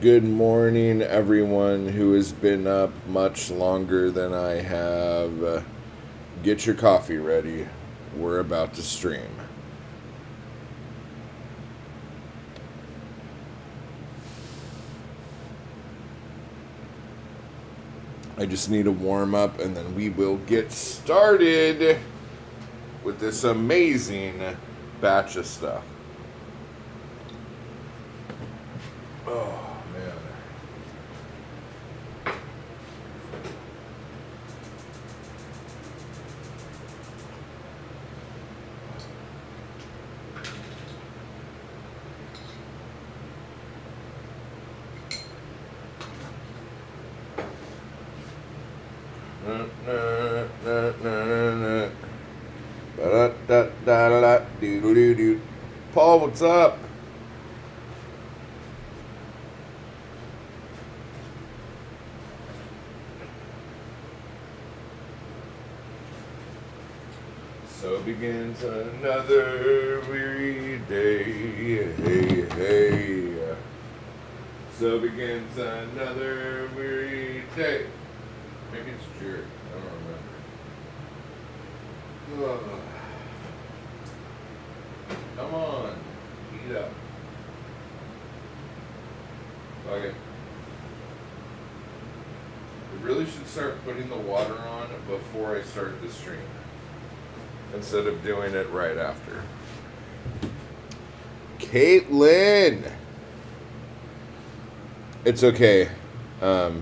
Good morning, everyone who has been up much longer than I have. Get your coffee ready. We're about to stream. I just need a warm up and then we will get started with this amazing batch of stuff. Oh, man. Paul, what's up? So begins another weary day. Hey, hey. So begins another weary day. Maybe it's Jared. I don't remember. Ugh. Come on. Heat up. Okay. We really should start putting the water on before I start the stream, instead of doing it right after. Caitlin! It's okay. I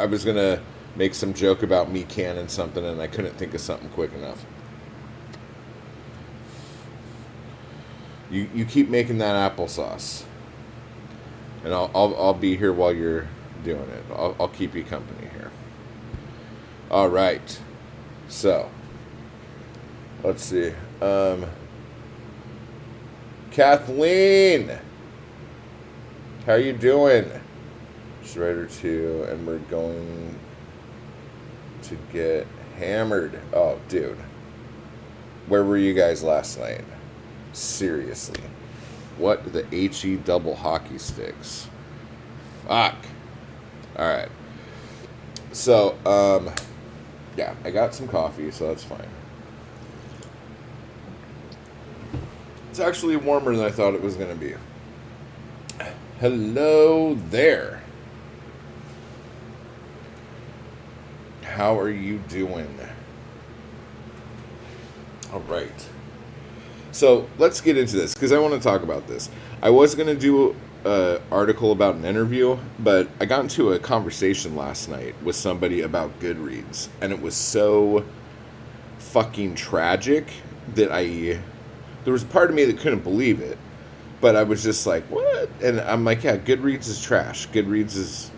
was going to make some joke about me canning something, and I couldn't think of something quick enough. You keep making that applesauce, and I'll be here while you're doing it. I'll keep you company here. All right. So, let's see. Kathleen, how you doing? Just write her too, and we're going to get hammered. Oh, dude, where were you guys last night? Seriously, what the HE double hockey sticks? Fuck. All right. So, yeah, I got some coffee, so that's fine. It's actually warmer than I thought it was going to be. Hello there. How are you doing? All right. So let's get into this, because I want to talk about this. I was going to do an article about an interview, but I got into a conversation last night with somebody about Goodreads, and it was so fucking tragic that there was a part of me that couldn't believe it, but I was just like, what? And I'm like, yeah, Goodreads is trash. Goodreads is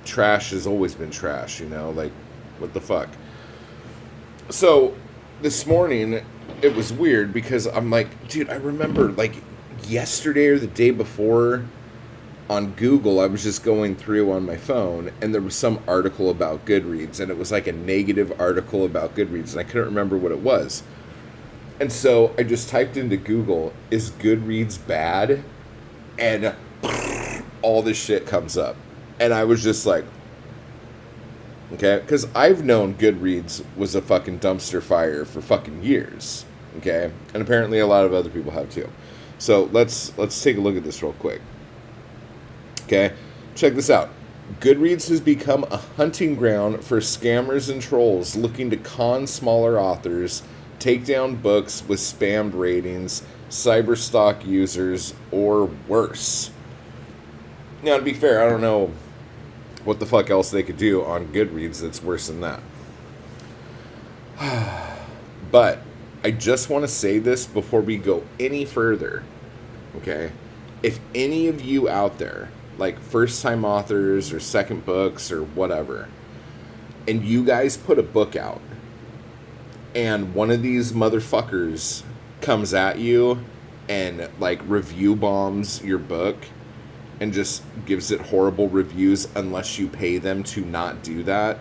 trash, has always been trash, like, what the fuck? So this morning, it was weird because I'm like, dude, I remember like yesterday or the day before on Google, I was just going through on my phone and there was some article about Goodreads, and it was like a negative article about Goodreads, and I couldn't remember what it was. And so I just typed into Google, is Goodreads bad? And all this shit comes up. And I was just like, okay, because I've known Goodreads was a fucking dumpster fire for fucking years, okay, and apparently a lot of other people have too. So let's take a look at this real quick. Okay, check this out. Goodreads has become a hunting ground for scammers and trolls looking to con smaller authors, take down books with spammed ratings, cyberstalk users, or worse. Now, to be fair, I don't know what the fuck else they could do on Goodreads that's worse than that. But I just want to say this before we go any further, okay? If any of you out there, like first-time authors or second books or whatever, and you guys put a book out, and one of these motherfuckers comes at you and, like, review bombs your book, and just gives it horrible reviews unless you pay them to not do that,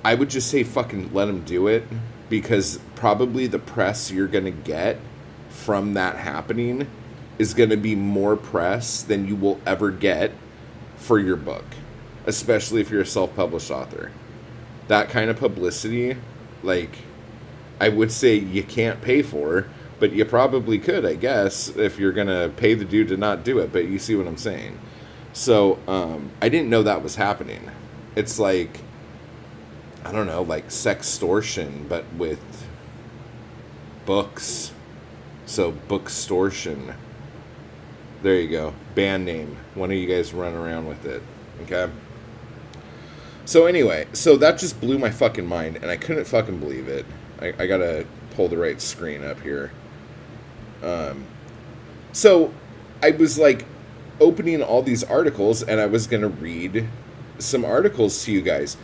I would just say fucking let them do it, because probably the press you're going to get from that happening is going to be more press than you will ever get for your book, especially if you're a self-published author. That kind of publicity, like, I would say you can't pay for, but you probably could, I guess, if you're going to pay the dude to not do it. But you see what I'm saying. So I didn't know that was happening. It's like, I don't know, like sextortion, but with books. So bookstore. There you go. Band name. One of you guys run around with it. Okay? So anyway, so that just blew my fucking mind, and I couldn't fucking believe it. I gotta pull the right screen up here. So I was like opening all these articles, and I was gonna read some articles to you guys.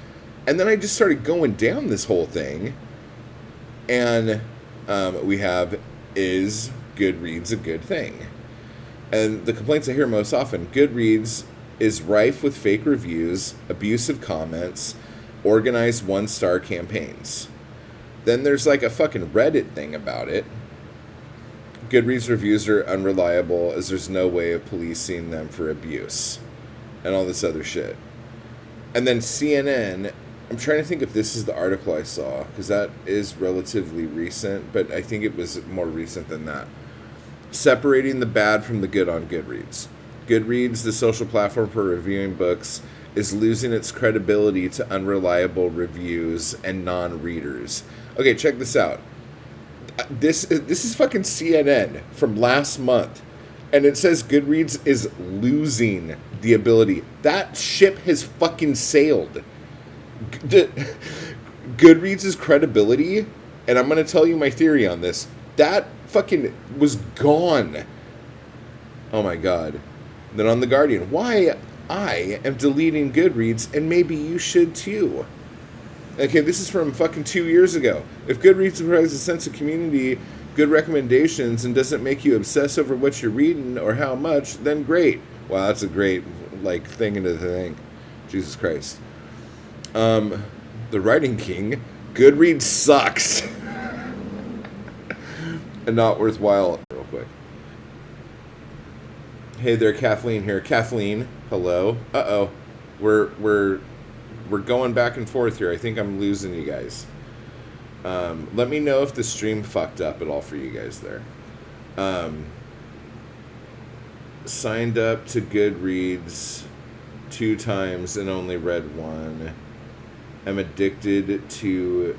And then I just started going down this whole thing. And we have, is Goodreads a good thing? And the complaints I hear most often, Goodreads is rife with fake reviews, abusive comments, organized one-star campaigns. Then there's like a fucking Reddit thing about it. Goodreads reviews are unreliable as there's no way of policing them for abuse. And all this other shit. And then CNN, I'm trying to think if this is the article I saw, because that is relatively recent, but I think it was more recent than that. Separating the bad from the good on Goodreads. Goodreads, the social platform for reviewing books, is losing its credibility to unreliable reviews and non-readers. Okay, check this out. This is fucking CNN from last month, and it says Goodreads is losing the ability. That ship has fucking sailed. Goodreads' credibility, and I'm going to tell you my theory on this, that fucking was gone. Oh my god. Then on The Guardian, why I am deleting Goodreads, and maybe you should too. Okay, this is from fucking 2 years ago. If Goodreads provides a sense of community, good recommendations, and doesn't make you obsess over what you're reading or how much, then great. Wow, that's a great, like, thing into the thing. Jesus Christ. The Writing King, Goodreads sucks. And not worthwhile. Real quick. Hey there, Kathleen here. Kathleen, hello. Uh-oh. We're going back and forth here. I think I'm losing you guys. Let me know if the stream fucked up at all for you guys there. Signed up to Goodreads 2 times and only read 1. I'm addicted to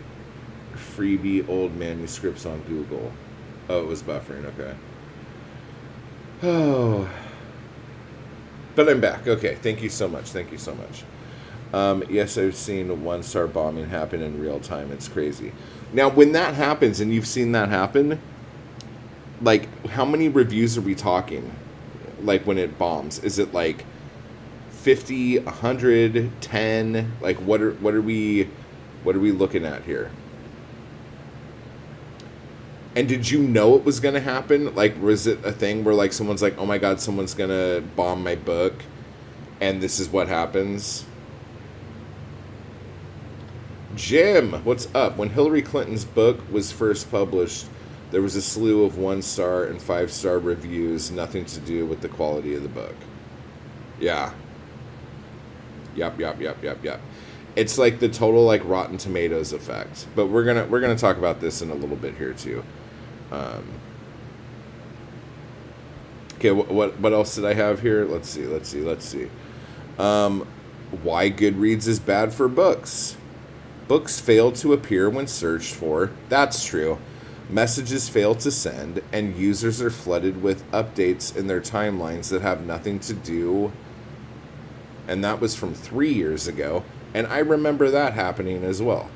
freebie old manuscripts on Google. Oh, it was buffering. Okay. Oh. But I'm back. Okay. Thank you so much. Yes, I've seen 1-star bombing happen in real time. It's crazy. Now, when that happens, and you've seen that happen, like, how many reviews are we talking? Like, when it bombs? Is it like 50, 100, 10? Like, what are we looking at here? And did you know it was going to happen? Like, was it a thing where, like, someone's like, oh my god, someone's going to bomb my book, and this is what happens? Jim, what's up? When Hillary Clinton's book was first published, there was a slew of 1-star and 5-star reviews, nothing to do with the quality of the book. Yeah. Yep. It's like the total, like, Rotten Tomatoes effect. But we're gonna talk about this in a little bit here too. Okay, what else did I have here? Let's see. Why Goodreads is bad for books. Books fail to appear when searched for. That's true. Messages fail to send, and users are flooded with updates in their timelines that have nothing to do. And that was from 3 years ago, and I remember that happening as well.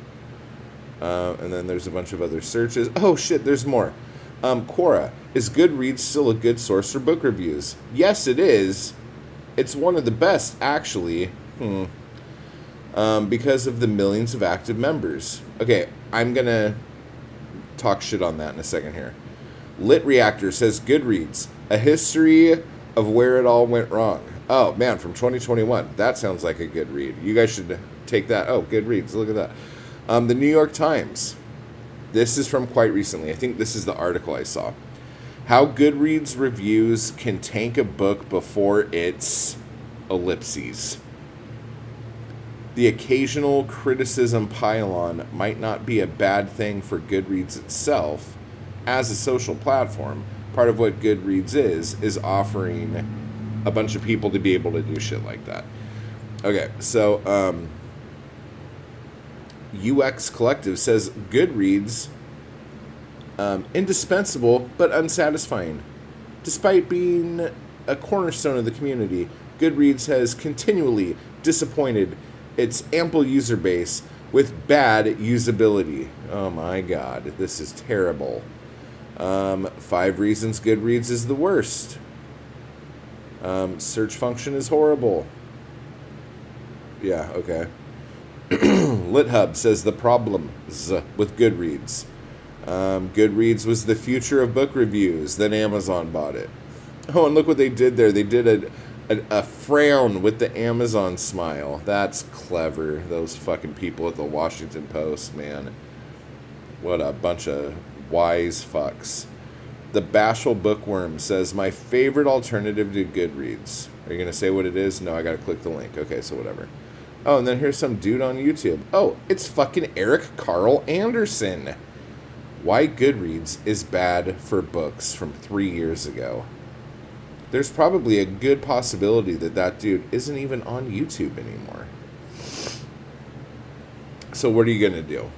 And then there's a bunch of other searches. Oh shit, there's more. Quora, is Goodreads still a good source for book reviews? Yes, it is. It's one of the best, actually. Because of the millions of active members. Okay, I'm gonna talk shit on that in a second here. Lit Reactor says Goodreads, a history of where it all went wrong. Oh man, from 2021. That sounds like a good read. You guys should take that. Oh, Goodreads, look at that. The New York Times. This is from quite recently. I think this is the article I saw. How Goodreads reviews can tank a book before its ellipses. The occasional criticism pylon might not be a bad thing for Goodreads itself as a social platform. Part of what Goodreads is offering a bunch of people to be able to do shit like that. Okay, so UX Collective says Goodreads indispensable but unsatisfying. Despite being a cornerstone of the community, Goodreads has continually disappointed its ample user base with bad usability. Oh my god, this is terrible. 5 reasons Goodreads is the worst. Search function is horrible. Yeah, okay. LitHub says the problems with Goodreads. Goodreads was the future of book reviews. Then Amazon bought it. Oh, and look what they did there. They did a frown with the Amazon smile. That's clever. Those fucking people at the Washington Post, man. What a bunch of wise fucks. The Bashful Bookworm says, my favorite alternative to Goodreads. Are you going to say what it is? No, I got to click the link. Okay, so whatever. Oh, and then here's some dude on YouTube. Oh, it's fucking Eric Carl Anderson. Why Goodreads is bad for books from 3 years ago. There's probably a good possibility that dude isn't even on YouTube anymore. So what are you going to do?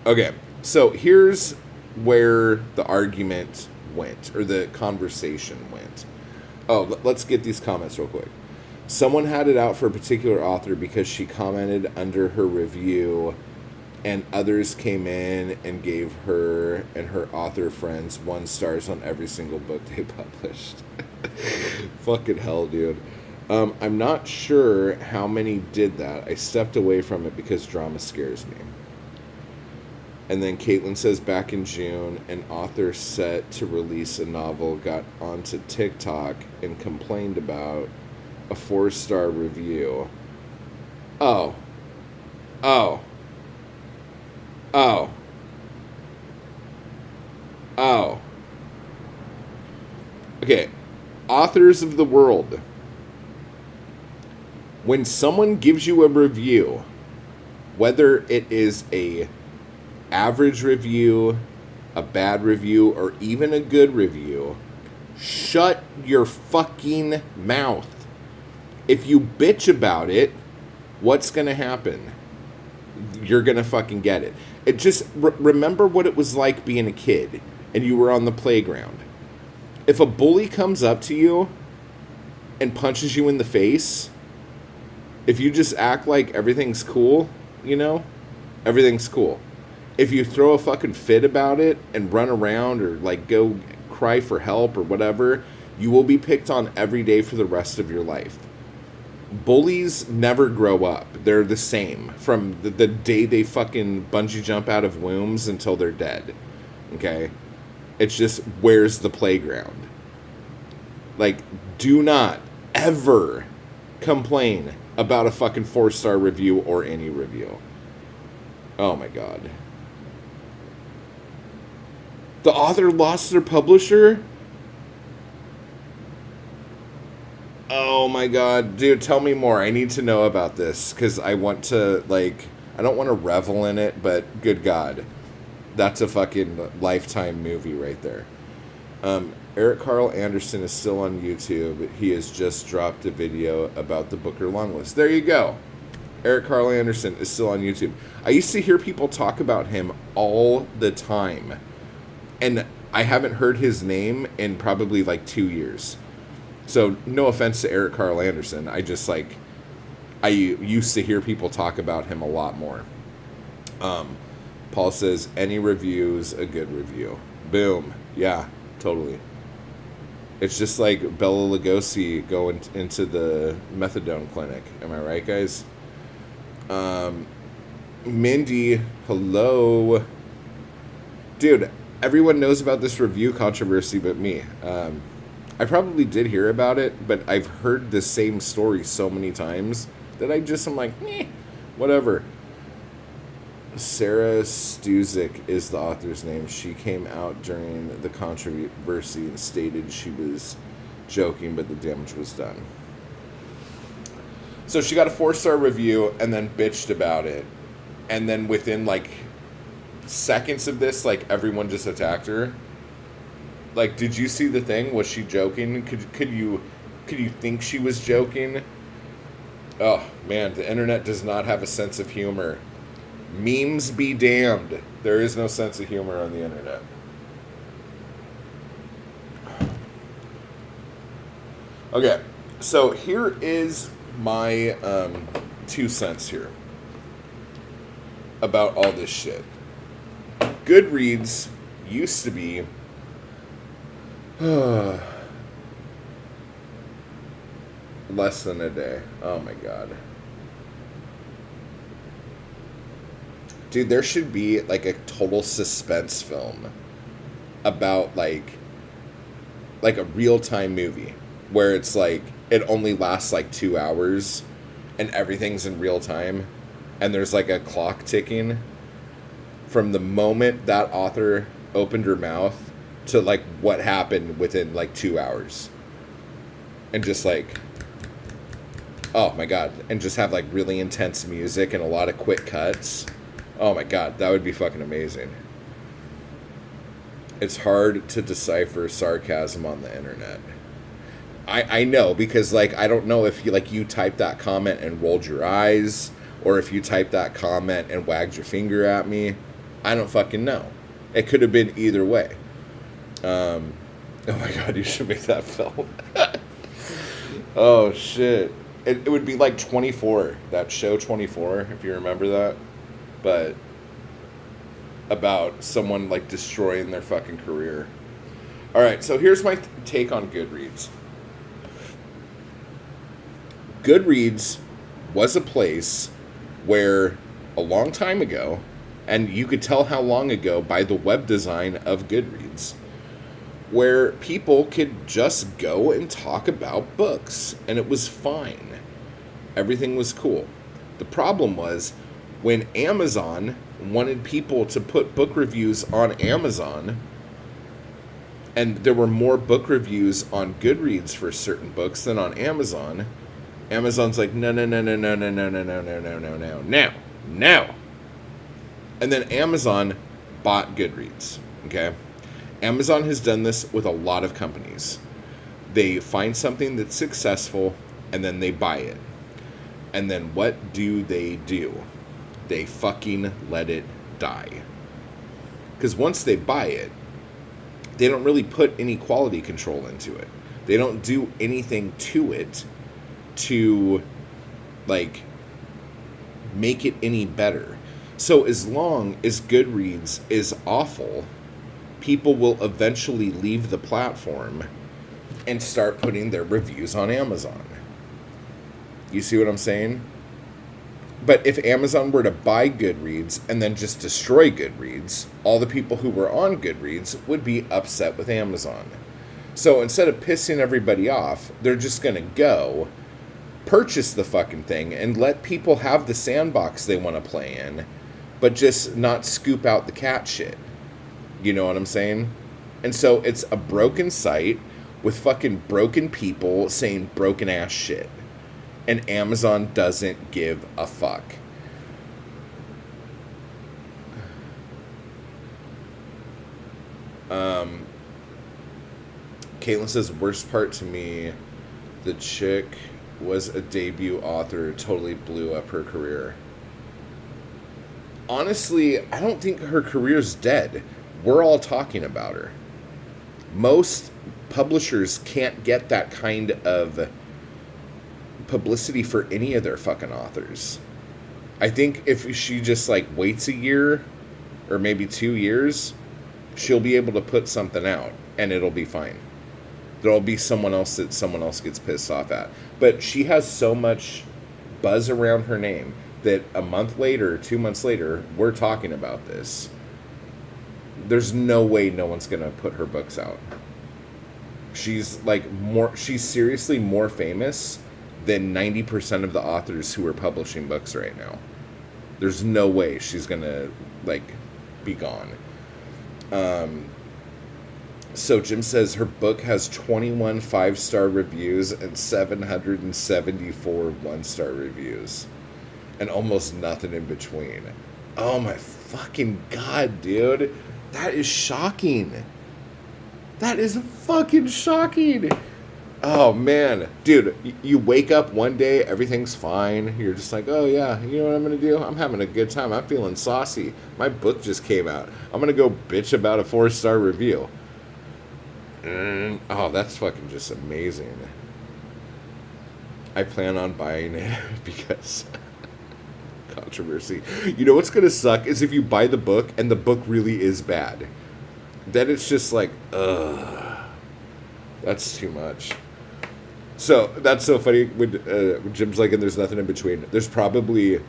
Okay, so here's where the argument went, or the conversation went. Oh, let's get these comments real quick. Someone had it out for a particular author because she commented under her review, and others came in and gave her and her author friends 1 stars on every single book they published. Fucking hell, dude. I'm not sure how many did that. I stepped away from it because drama scares me. And then Caitlin says, back in June, an author set to release a novel got onto TikTok and complained about a 4-star review. Oh. Okay. Authors of the world. When someone gives you a review, whether it is a average review, a bad review, or even a good review, shut your fucking mouth. If you bitch about it, what's going to happen? You're going to fucking get it. It just, remember what it was like being a kid and you were on the playground. If a bully comes up to you and punches you in the face, if you just act like everything's cool, you know, everything's cool. If you throw a fucking fit about it and run around or like go cry for help or whatever, you will be picked on every day for the rest of your life. Bullies never grow up. They're the same from the day they fucking bungee jump out of wombs until they're dead. Okay? It's just, where's the playground? Like, do not ever complain about a fucking 4-star review or any review. Oh my god. The author lost their publisher? Oh my god. Dude, tell me more. I need to know about this, because I want to, like, I don't want to revel in it, but good god. That's a fucking Lifetime movie right there. Eric Carl Anderson is still on YouTube. He has just dropped a video about the Booker long list. There you go. Eric Carl Anderson is still on YouTube. I used to hear people talk about him all the time. And I haven't heard his name in probably like 2 years. So no offense to Eric Carl Anderson. I just like, I used to hear people talk about him a lot more. Paul says, any review's a good review. Boom. Yeah, totally. It's just like Bella Lugosi going into the methadone clinic. Am I right, guys? Mindy, hello. Dude, everyone knows about this review controversy but me. I probably did hear about it, but I've heard the same story so many times that I'm like, whatever. Sarah Stuzik is the author's name. She came out during the controversy and stated she was joking, but the damage was done. So she got a 4-star review and then bitched about it. And then within like seconds of this, like everyone just attacked her. Like, did you see the thing? Was she joking? Could you think she was joking? Oh man, the internet does not have a sense of humor. Memes be damned. There is no sense of humor on the internet. Okay, so here is my 2 cents here about all this shit. Goodreads used to be less than a day. Oh my god. Dude, there should be like a total suspense film about like a real-time movie where it's like it only lasts like 2 hours and everything's in real time and there's like a clock ticking from the moment that author opened her mouth to like what happened within like 2 hours. And just like, oh my god, and just have like really intense music and a lot of quick cuts. Oh my god, that would be fucking amazing. It's hard to decipher sarcasm on the internet. I know, because like I don't know if you typed that comment and rolled your eyes, or if you typed that comment and wagged your finger at me. I don't fucking know. It could have been either way. Oh my god, you should make that film. Oh shit. It would be like 24, that show 24, if you remember that. But about someone like destroying their fucking career. All right, so here's my take on Goodreads. Goodreads was a place where a long time ago, and you could tell how long ago by the web design of Goodreads, where people could just go and talk about books, and it was fine. Everything was cool. The problem was when Amazon wanted people to put book reviews on Amazon, and there were more book reviews on Goodreads for certain books than on Amazon, Amazon's like, no, no, no, no, no, no, no, no, no, no, no, no, no, no. And then Amazon bought Goodreads, okay? Amazon has done this with a lot of companies. They find something that's successful, and then they buy it. And then what do? They fucking let it die. Because once they buy it, they don't really put any quality control into it. They don't do anything to it to, like, make it any better. So as long as Goodreads is awful, people will eventually leave the platform and start putting their reviews on Amazon. You see what I'm saying? But if Amazon were to buy Goodreads and then just destroy Goodreads, all the people who were on Goodreads would be upset with Amazon. So instead of pissing everybody off, they're just going to go purchase the fucking thing and let people have the sandbox they want to play in, but just not scoop out the cat shit. You know what I'm saying? And so it's a broken site with fucking broken people saying broken ass shit. And Amazon doesn't give a fuck. Caitlin says, worst part to me, the chick was a debut author, totally blew up her career. Honestly, I don't think her career's dead. We're all talking about her. Most publishers can't get that kind of publicity for any of their fucking authors. I think if she just like waits a year or maybe 2 years, she'll be able to put something out and it'll be fine. There'll be someone else that someone else gets pissed off at. But she has so much buzz around her name that a month later, 2 months later, we're talking about this. There's no way no one's gonna put her books out. She's seriously more famous than 90% of the authors who are publishing books right now. There's no way she's gonna like be gone. So Jim says her book has 21 5-star reviews and 774 1-star reviews, and almost nothing in between. Oh my fucking god, dude. That is shocking. That is fucking shocking. Oh man, dude, you wake up one day, everything's fine. You're just like, oh yeah, you know what I'm gonna do? I'm having a good time. I'm feeling saucy. My book just came out. I'm gonna go bitch about a 4-star review. Oh, that's fucking just amazing. I plan on buying it because controversy. You know what's gonna suck is if you buy the book and the book really is bad. Then it's just like, ugh, that's too much. So that's so funny when Jim's like, and there's nothing in between. There's probably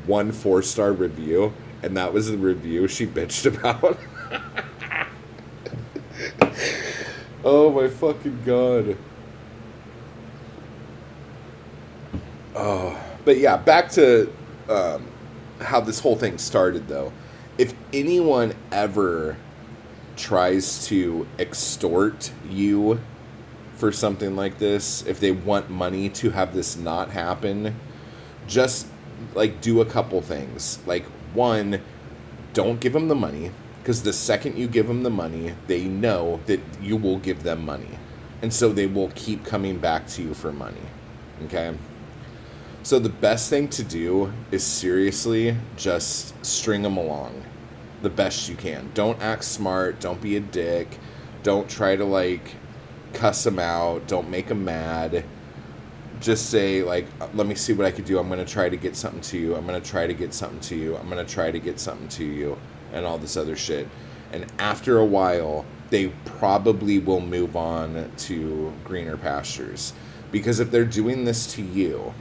one 4-star review, and that was the review she bitched about. Oh my fucking god. Oh, but yeah, back to how this whole thing started, though. If anyone ever tries to extort you for something like this, if they want money to have this not happen, just like do a couple things. Like, one, don't give them the money, because the second you give them the money, they know that you will give them money, and so they will keep coming back to you for money. Okay? So the best thing to do is seriously just string them along the best you can. Don't act smart. Don't be a dick. Don't try to like cuss them out. Don't make them mad. Just say like, let me see what I could do. I'm going to try to get something to you. I'm going to try to get something to you. I'm going to try to get something to you, and all this other shit. And after a while, they probably will move on to greener pastures. Because if they're doing this to you,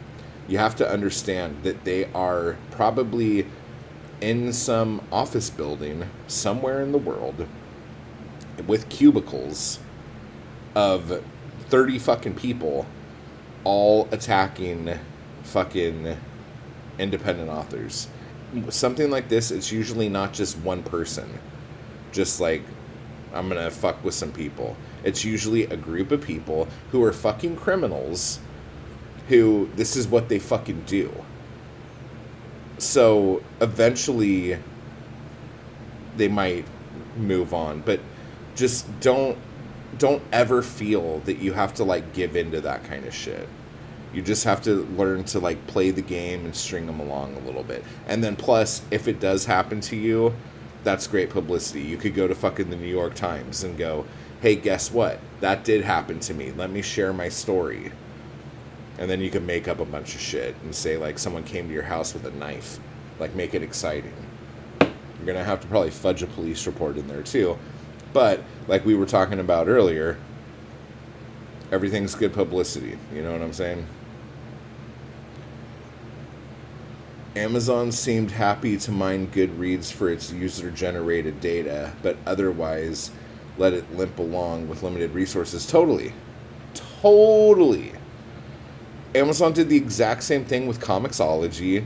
you have to understand that they are probably in some office building somewhere in the world with cubicles of 30 fucking people all attacking fucking independent authors. Something like this, it's usually not just one person. Just like, I'm gonna fuck with some people. It's usually a group of people who are fucking criminals who this is what they fucking do. So eventually they might move on, but just don't ever feel that you have to like give into that kind of shit. You just have to learn to like play the game and string them along a little bit. And then plus, if it does happen to you, that's great publicity. You could go to fucking the New York Times and go, hey, guess what? That did happen to me. Let me share my story. And then you can make up a bunch of shit and say like someone came to your house with a knife. Like, make it exciting. You're going to have to probably fudge a police report in there too. But like we were talking about earlier, everything's good publicity. You know what I'm saying? Amazon seemed happy to mine Goodreads for its user-generated data, but otherwise let it limp along with limited resources. Totally. Amazon did the exact same thing with Comixology.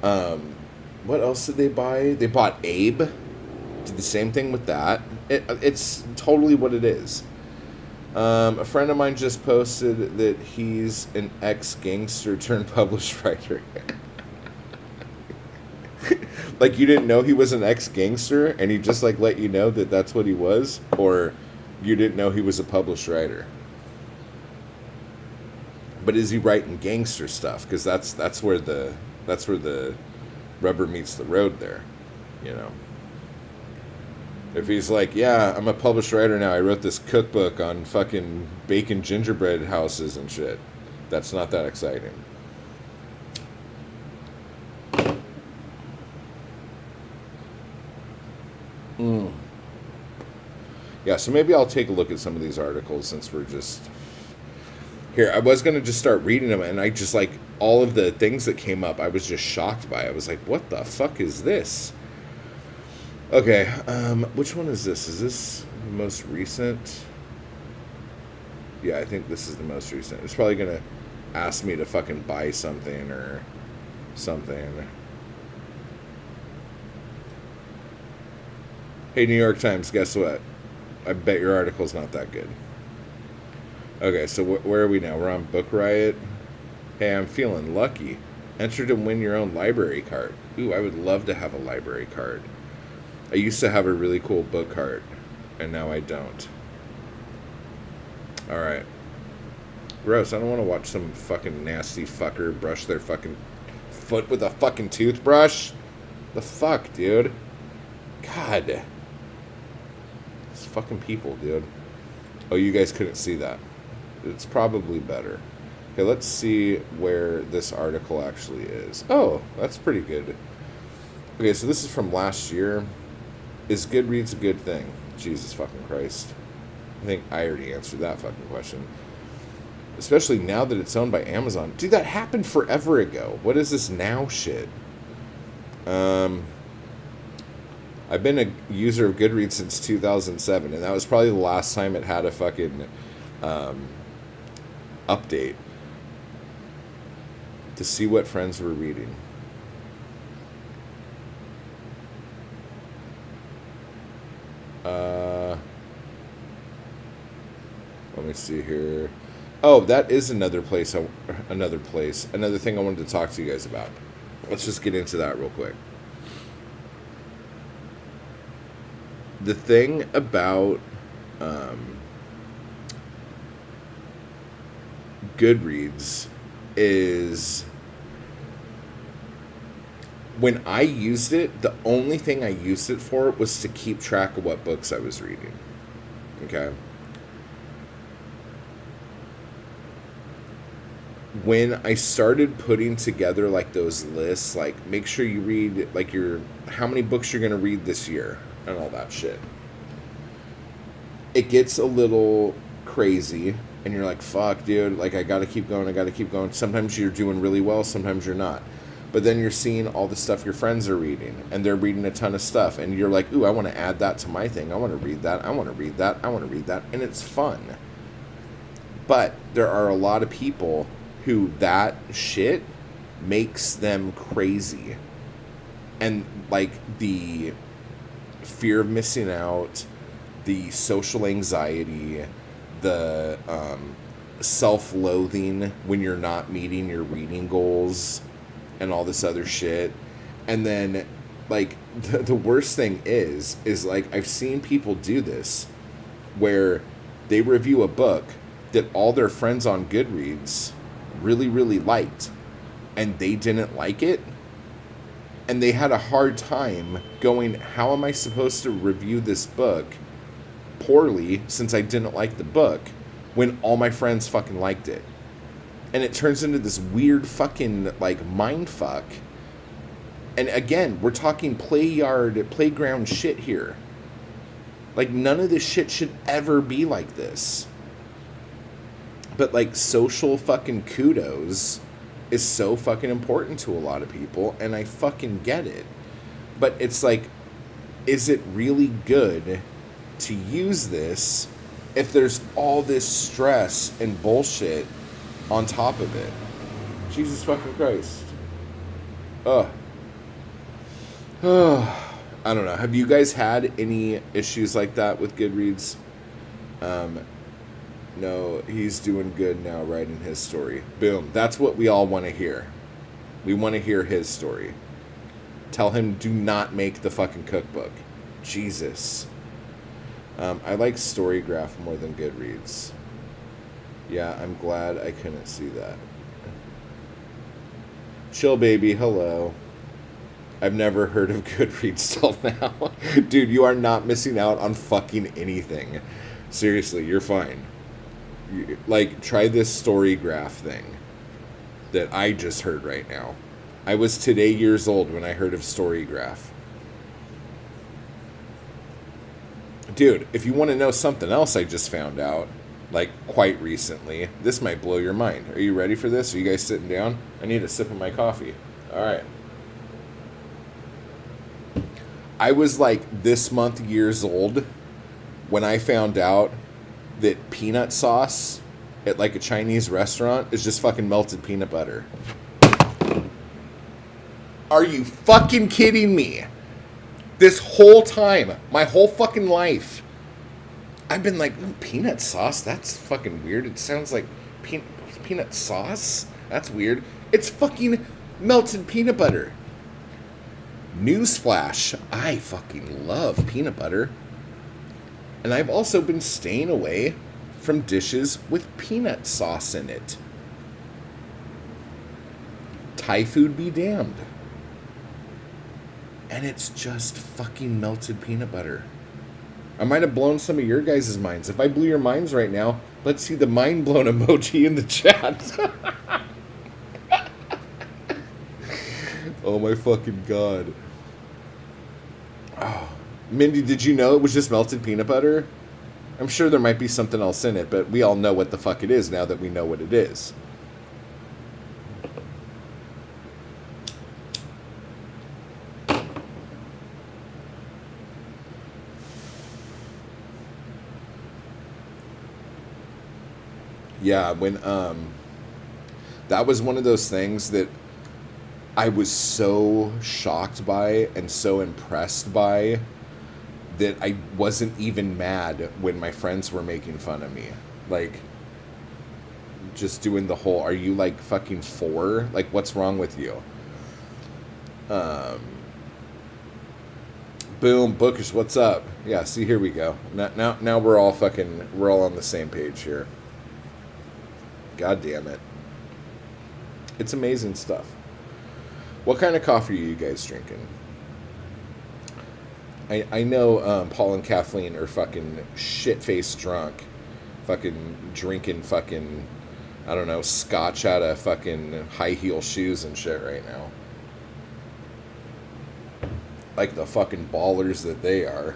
What else did they buy? They bought Abe. Did the same thing with that. It's totally what it is. A friend of mine just posted that he's an ex-gangster turned published writer. Like, you didn't know he was an ex-gangster, and he just, like, let you know that that's what he was? Or you didn't know he was a published writer? But is he writing gangster stuff? Because that's where the rubber meets the road there, you know? If he's like, yeah, I'm a published writer now, I wrote this cookbook on fucking bacon gingerbread houses and shit, that's not that exciting. Yeah, so maybe I'll take a look at some of these articles since we're just... Here, I was going to just start reading them, and I just, like, all of the things that came up, I was just shocked by. I was like, what the fuck is this? Okay, which one is this? Is this the most recent? Yeah, I think this is the most recent. It's probably going to ask me to fucking buy something or something. Hey, New York Times, guess what? I bet your article's not that good. Okay, so where are we now? We're on Book Riot. Hey, I'm feeling lucky. Enter to win your own library card. Ooh, I would love to have a library card. I used to have a really cool book card, and now I don't. Alright. Gross, I don't want to watch some fucking nasty fucker brush their fucking foot with a fucking toothbrush. The fuck, dude? God. These fucking people, dude. Oh, you guys couldn't see that. It's probably better. Okay, let's see where this article actually is. Oh, that's pretty good. Okay, so this is from last year. Is Goodreads a good thing? Jesus fucking Christ. I think I already answered that fucking question. Especially now that it's owned by Amazon. Dude, that happened forever ago. What is this now shit? I've been a user of Goodreads since 2007, and that was probably the last time it had a fucking update to see what friends were reading. Let me see here. Oh, that is another thing I wanted to talk to you guys about. Let's just get into that real quick. The thing about Goodreads is when I used it, the only thing I used it for was to keep track of what books I was reading. Okay? When I started putting together like those lists, like make sure you read like how many books you're going to read this year and all that shit, it gets a little crazy and you're like, fuck, dude, like I gotta keep going. Sometimes you're doing really well, sometimes you're not, but then you're seeing all the stuff your friends are reading and they're reading a ton of stuff and you're like, ooh, I want to add that to my thing, I want to read that, and it's fun. But there are a lot of people who that shit makes them crazy, and like the fear of missing out, the social anxiety, the self-loathing when you're not meeting your reading goals, and all this other shit. And then, like, the worst thing is like, I've seen people do this, where they review a book that all their friends on Goodreads really, really liked, and they didn't like it. And they had a hard time going, how am I supposed to review this book poorly since I didn't like the book when all my friends fucking liked it? And it turns into this weird fucking like mind fuck. And again, we're talking playground shit here. Like none of this shit should ever be like this. But like social fucking kudos is so fucking important to a lot of people, and I fucking get it. But it's like, is it really good to use this if there's all this stress and bullshit on top of it? Jesus fucking Christ. Ugh. I don't know. Have you guys had any issues like that with Goodreads? No, he's doing good now, writing his story. Boom. That's what we all want to hear. We want to hear his story. Tell him, do not make the fucking cookbook. Jesus. I like Storygraph more than Goodreads. Yeah, I'm glad I couldn't see that. Chill baby, hello. I've never heard of Goodreads till now. Dude, you are not missing out on fucking anything. Seriously, you're fine. Like, try this Storygraph thing that I just heard right now. I was today years old when I heard of Storygraph. Dude, if you want to know something else I just found out, like, quite recently, this might blow your mind. Are you ready for this? Are you guys sitting down? I need a sip of my coffee. All right. I was, like, this month years old when I found out that peanut sauce at like a Chinese restaurant is just fucking melted peanut butter. Are you fucking kidding me? This whole time, my whole fucking life, I've been like, peanut sauce? That's fucking weird. It sounds like peanut sauce? That's weird. It's fucking melted peanut butter. Newsflash, I fucking love peanut butter. And I've also been staying away from dishes with peanut sauce in it. Thai food be damned. And it's just fucking melted peanut butter. I might have blown some of your guys' minds. If I blew your minds right now, let's see the mind blown emoji in the chat. Oh my fucking god. Oh. Mindy, did you know it was just melted peanut butter? I'm sure there might be something else in it, but we all know what the fuck it is now that we know what it is. Yeah, when that was one of those things that I was so shocked by and so impressed by that I wasn't even mad when my friends were making fun of me. Like, just doing the whole, are you like fucking 4? Like, what's wrong with you? Boom, Bookish, what's up? Yeah, see, here we go. Now we're all on the same page here. God damn it. It's amazing stuff. What kind of coffee are you guys drinking? I know Paul and Kathleen are fucking shit-faced drunk. Fucking drinking fucking, I don't know, scotch out of fucking high-heel shoes and shit right now. Like the fucking ballers that they are.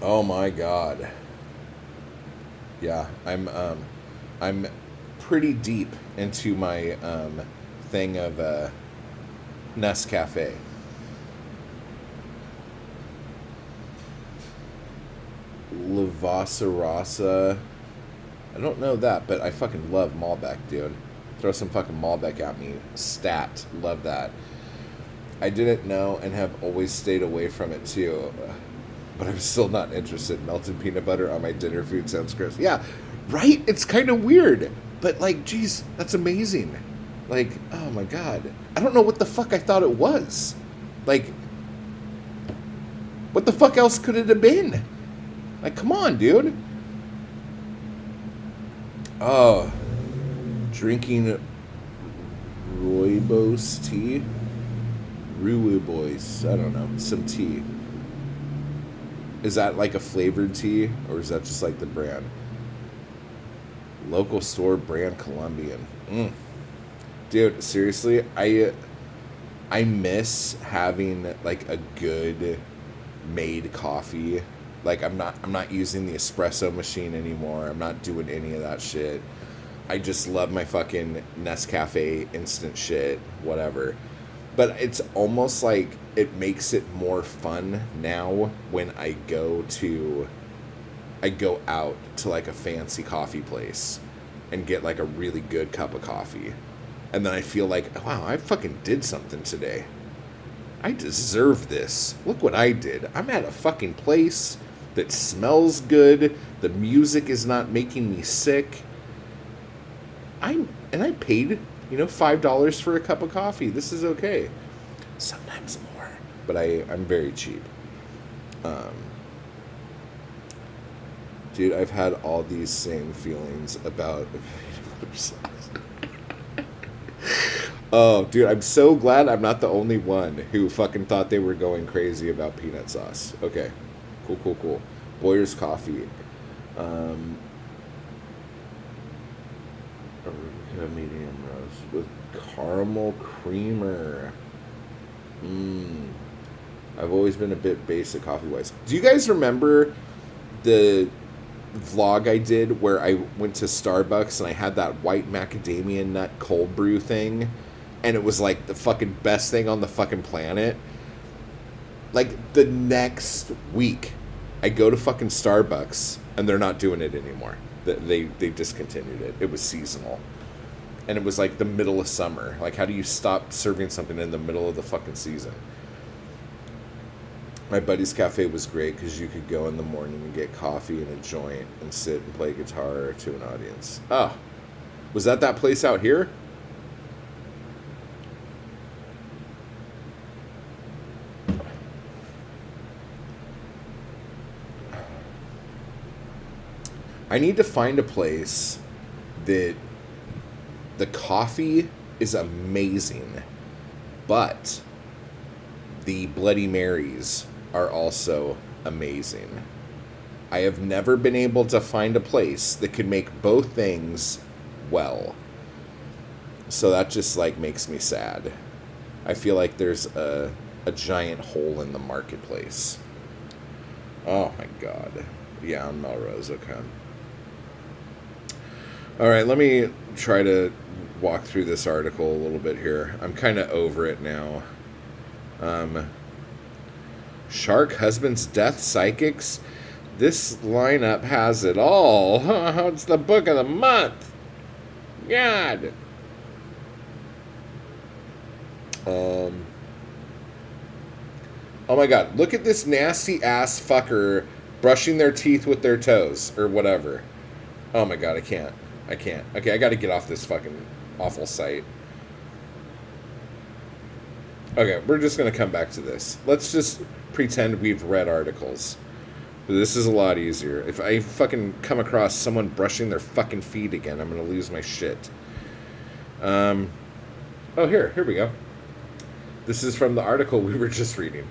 Oh my god. Yeah, I'm pretty deep into my thing of Nescafe. Lavasarasa. I don't know that, but I fucking love Malbec, dude. Throw some fucking Malbec at me. Stat. Love that. I didn't know and have always stayed away from it too. But I'm still not interested. Melted peanut butter on my dinner food sounds gross. Yeah, right? It's kind of weird. But, like, geez, that's amazing. Like, oh my god. I don't know what the fuck I thought it was. Like, what the fuck else could it have been? Like, come on, dude. Oh. Drinking rooibos tea? Rooibos. I don't know. Some tea. Is that like a flavored tea, or is that just like the brand? Local store brand Colombian. Dude, seriously, I miss having like a good made coffee. Like I'm not using the espresso machine anymore. I'm not doing any of that shit. I just love my fucking Nescafe instant shit, whatever. But it's almost like it makes it more fun now when I go out to like a fancy coffee place and get like a really good cup of coffee. And then I feel like, wow, I fucking did something today. I deserve this. Look what I did. I'm at a fucking place that smells good. The music is not making me sick. I paid, $5 for a cup of coffee. This is okay. Sometimes more. But I'm very cheap. Dude, I've had all these same feelings about peanut butter sauce. Oh, dude, I'm so glad I'm not the only one who fucking thought they were going crazy about peanut sauce. Okay. Cool. Boyer's Coffee. Arabica medium roast with caramel creamer. I've always been a bit basic coffee-wise. Do you guys remember the vlog I did where I went to Starbucks and I had that white macadamia nut cold brew thing? And it was like the fucking best thing on the fucking planet. Like the next week, I go to fucking Starbucks and they're not doing it anymore. They discontinued it. It was seasonal. and it was like the middle of summer. Like, how do you stop serving something in the middle of the fucking season? My buddy's cafe was great because you could go in the morning and get coffee and a joint and sit and play guitar to an audience. Ah, was that place out here? I need to find a place that the coffee is amazing, but the Bloody Marys are also amazing. I have never been able to find a place that could make both things well. So that just like makes me sad. I feel like there's a giant hole in the marketplace. Oh my God. Yeah, on Melrose, okay. All right, let me try to walk through this article a little bit here. I'm kind of over it now. Shark husband's death psychics. This lineup has it all. It's the book of the month. God. Oh my God. Look at this nasty ass fucker brushing their teeth with their toes or whatever. Oh my God, I can't. Okay, I got to get off this fucking awful site. Okay, we're just going to come back to this. Let's just pretend we've read articles. This is a lot easier. If I fucking come across someone brushing their fucking feet again, I'm going to lose my shit. Oh, here we go. This is from the article we were just reading.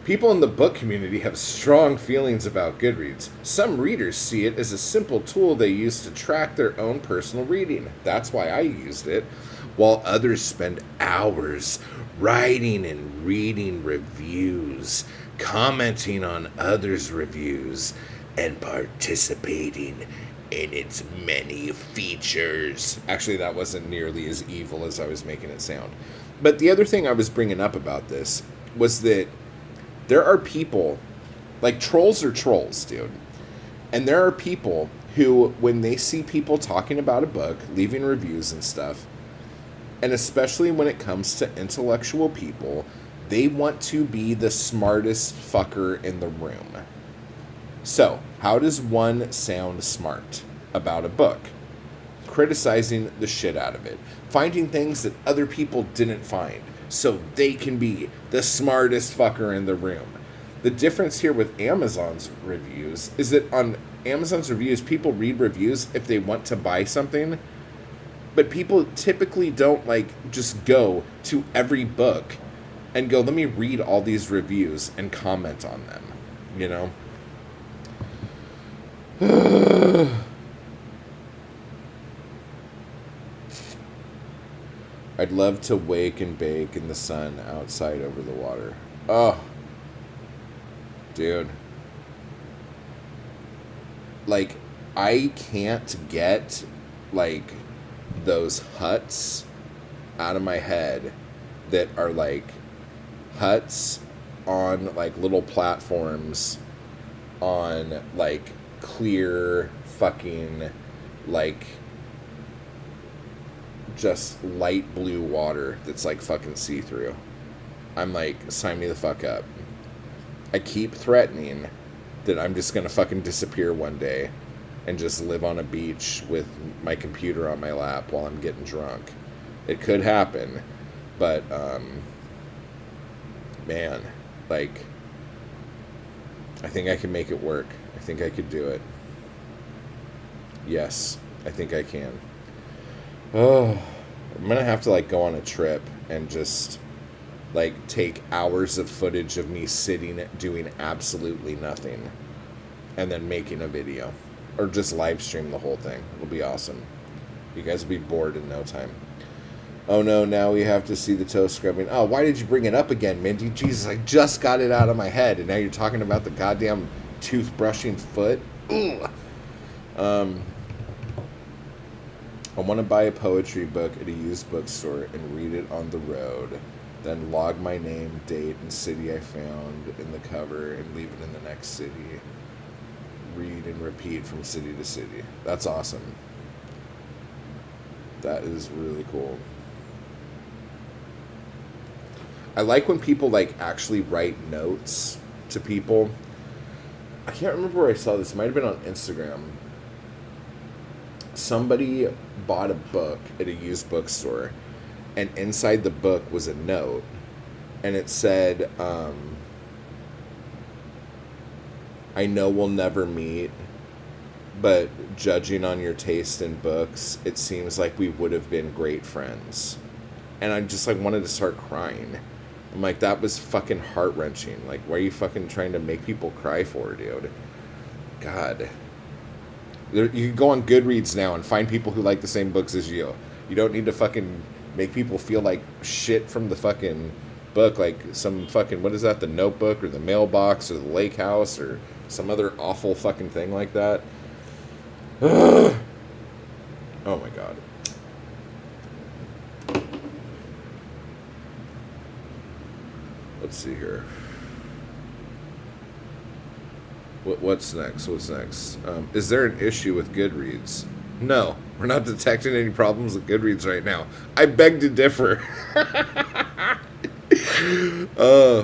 People in the book community have strong feelings about Goodreads. Some readers see it as a simple tool they use to track their own personal reading. That's why I used it. While others spend hours writing and reading reviews, commenting on others' reviews, and participating in its many features. Actually, that wasn't nearly as evil as I was making it sound. But the other thing I was bringing up about this was that there are people, like trolls are trolls, dude. And there are people who, when they see people talking about a book, leaving reviews and stuff, and especially when it comes to intellectual people, they want to be the smartest fucker in the room. So, how does one sound smart about a book? Criticizing the shit out of it. Finding things that other people didn't find, so they can be the smartest fucker in the room. The difference here with Amazon's reviews is that on Amazon's reviews, people read reviews if they want to buy something, but people typically don't like just go to every book and go, let me read all these reviews and comment on them, you know? I'd love to wake and bake in the sun outside over the water. Oh, dude. Like, I can't get, like, those huts out of my head that are, like, huts on, like, little platforms on, like, clear fucking, like, just light blue water that's like fucking see-through. I'm like, sign me the fuck up. I keep threatening that I'm just gonna fucking disappear one day and just live on a beach with my computer on my lap while I'm getting drunk. It could happen, but man, like, I think I can make it work. I think I could do it. Yes, I think I can. Oh, I'm gonna have to like go on a trip and just like take hours of footage of me sitting doing absolutely nothing and then making a video or just live stream the whole thing. It'll be awesome. You guys will be bored in no time. Oh no, now we have to see the toe scrubbing. Oh, why did you bring it up again, Mindy? Jesus, I just got it out of my head and now you're talking about the goddamn toothbrushing foot. Ugh. I want to buy a poetry book at a used bookstore and read it on the road. Then log my name, date, and city I found in the cover and leave it in the next city. Read and repeat from city to city. That's awesome. That is really cool. I like when people like actually write notes to people. I can't remember where I saw this. It might have been on Instagram. Somebody bought a book at a used bookstore, and inside the book was a note, and it said, I know we'll never meet, but judging on your taste in books, it seems like we would have been great friends. And I just like wanted to start crying. I'm like, that was fucking heart-wrenching. Like, why are you fucking trying to make people cry for, dude? God. You can go on Goodreads now and find people who like the same books as you. You don't need to fucking make people feel like shit from the fucking book. Like some fucking, what is that, the Notebook or the Mailbox or the Lake House or some other awful fucking thing like that. Oh my God. Let's see here. What's next? What's next? Is there an issue with Goodreads? No, we're not detecting any problems with Goodreads right now. I beg to differ.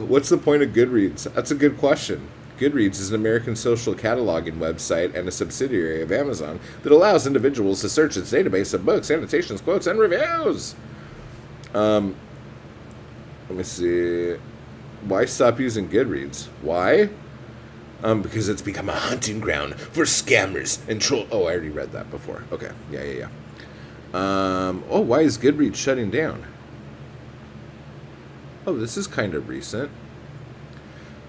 What's the point of Goodreads? That's a good question. Goodreads is an American social cataloging website and a subsidiary of Amazon that allows individuals to search its database of books, annotations, quotes, and reviews. Let me see. Why stop using Goodreads? Why? Because it's become a hunting ground for scammers and troll. Oh, I already read that before. Okay. Yeah. Why is Goodreads shutting down? Oh, this is kind of recent.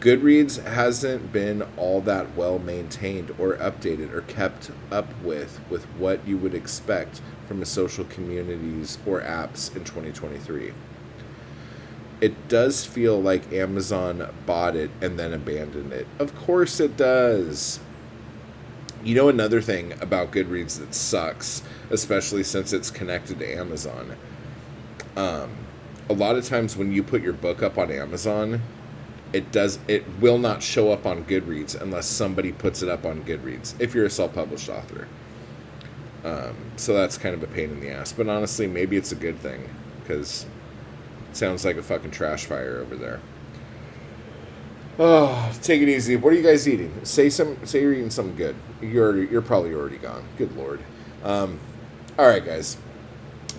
Goodreads hasn't been all that well maintained or updated or kept up with what you would expect from a social communities or apps in 2023. It does feel like Amazon bought it and then abandoned it. Of course it does. You know, another thing about Goodreads that sucks, especially since it's connected to Amazon. A lot of times when you put your book up on Amazon, it will not show up on Goodreads unless somebody puts it up on Goodreads, if you're a self-published author. So that's kind of a pain in the ass. But honestly, maybe it's a good thing, because sounds like a fucking trash fire over there. Oh, take it easy. What are you guys eating? Say you're eating something good. You're probably already gone. Good Lord. All right, guys.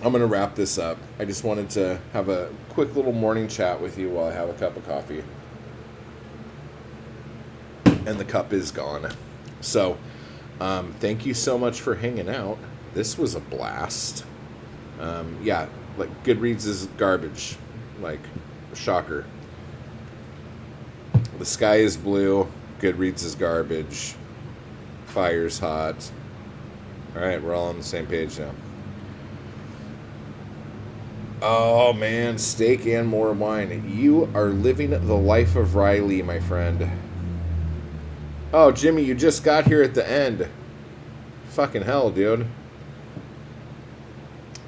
I'm gonna wrap this up. I just wanted to have a quick little morning chat with you while I have a cup of coffee. And the cup is gone. So, thank you so much for hanging out. This was a blast. Yeah, like Goodreads is garbage. Like, shocker. The sky is blue. Goodreads is garbage. Fire's hot. Alright, we're all on the same page now. Oh man, steak and more wine. You are living the life of Riley, my friend. Oh, Jimmy, you just got here at the end. Fucking hell, dude.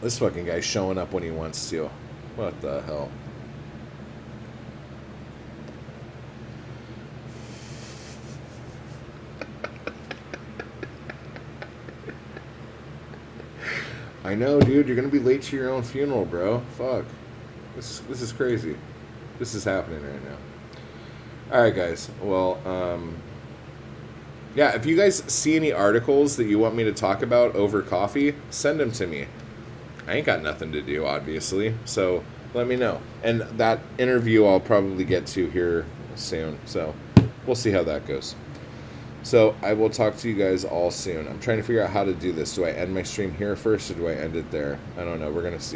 This fucking guy's showing up when he wants to. What the hell? I know, dude. You're gonna be late to your own funeral, bro. Fuck. This is crazy. This is happening right now. All right, guys. Well, yeah. If you guys see any articles that you want me to talk about over coffee, send them to me. I ain't got nothing to do, obviously. So let me know. And that interview I'll probably get to here soon. So we'll see how that goes. So I will talk to you guys all soon. I'm trying to figure out how to do this. Do I end my stream here first or do I end it there? I don't know. We're going to see.